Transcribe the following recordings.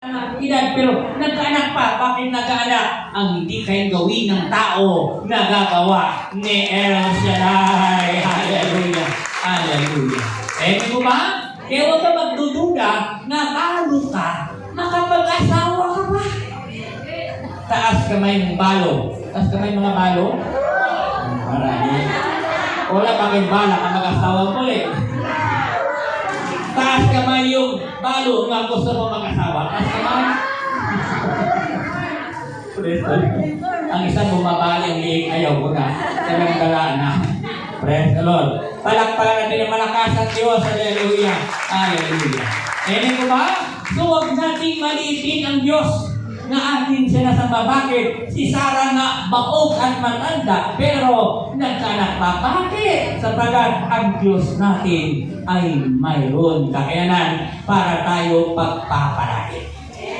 edad pero nagkaanak pa. Bakit nagkaanak? Ang hindi kayang gawin ng tao nagagawa ni El Shaddai. Hallelujah. Hallelujah. Eh, mo ba? Kaya huwag ka magdududa na talo ka, makapag-asawa ka ba? Taas kamay ng balo. Taas kamay mga balo? Marami. Wala pa kayong bala ka mag-asawa mo eh. Taas kamay yung balo nga gusto mo mag-asawa. Taas kamay. Ang isang bumabali ang liig ayaw ko na. Talagang galaan na. Praise the Lord. Palakpakan natin ang malakas at Diyos. Hallelujah. Hallelujah. Amen ko ba? So huwag nating maliitin ang Diyos na ating sinasamba. Bakit? Si Sarah nga baog at matanda pero nagkaanak pa. Bakit? Sapagat ang Diyos natin ay mayroon kakayanan para tayo pagpapalaki.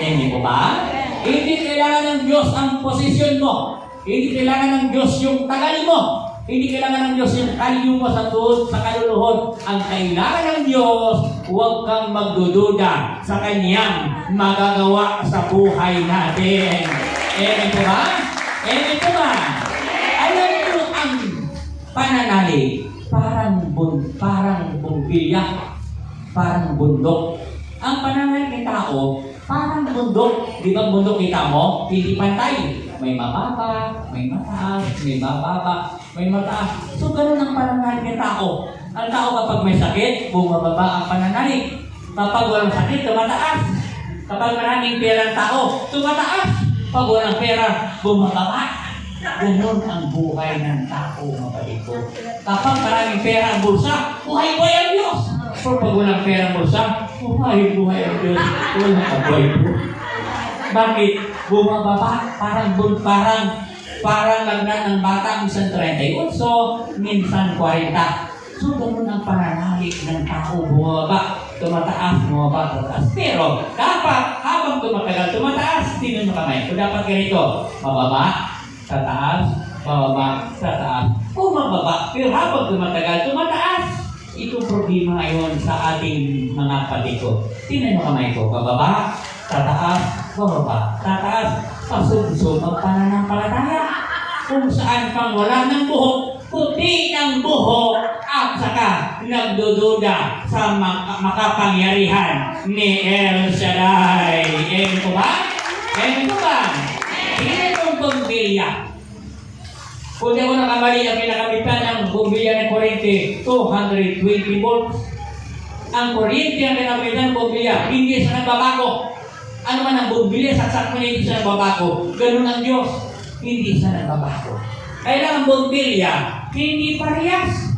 Amen ko ba? Hindi kailangan ng Diyos ang posisyon mo. Hindi kailangan ng Diyos yung tagal mo. Hindi kailangan ng Diyos yung kalyo mo sa tuhod, sa kaluluhod. Ang kailangan ng Diyos, huwag kang magdududa sa Kanyang magagawa sa buhay natin. Amen po ba? Amen po ba? Alam mo ang pananalig, parang bumbilya, parang bundok. Ang pananalig ng tao, parang bundok. Di ba bundok kita mo? Hindi pantay. May mababa, may mataas, may mababa, may mataas. So, ganun ang pananalig ng tao. Ang tao kapag may sakit, bumababa ang pananalig. Kapag walang sakit, tumataas. Kapag maraming pera ng tao, tumataas. Pag walang pera, bumababa. Ganun ang buhay ng tao, mabalik ko. Kapag maraming pera ang bulsa, buhay-buhay ang Diyos. Pero pag walang pera ang bulsa, buhay-buhay ang Diyos. Walang kabuhay po. Bakit? Bumababa, parang lagnan ng bata, minsan 38, minsan 40. So, ganun ang pananalig ng tao, bumababa, tumataas, tumataas. Pero, habang tumatagal, tumataas, sino mo kamay? So, dapat ganito, mababa, sa taas, mababa, sa taas. O mababa, pero habang tumatagal, tumataas. Ito problema ngayon sa ating mga patiko. Tingnan mo kamay ko, bababa, tataas, bababa, tataas, pasugso, magpananampalataya. Kung saan kang wala ng buhok, puti ng buhok, at saka nagdududa sa makapangyarihan ni El Shaddai. Amen ko ba? Amen ko ba? Hindi itong bumbilya. Kung di ako nakamali, ang pinakamitan ng bumbilya ng kuryente, 220 volts. Ang kuryente ang pinakamitan ng bumbilya, hindi siya nagbabago. Ano man ang bumbilya, saksak mo hindi siya nagbabago. Ganun ang Diyos, hindi siya nagbabago. Kaya ang bumbilya, hindi parehas.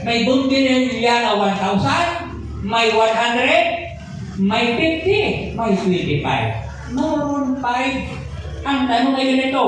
May bumbilya na 1,000, may 100, may 50, may 25. Mayroon 5. Ang tanong ay ganito,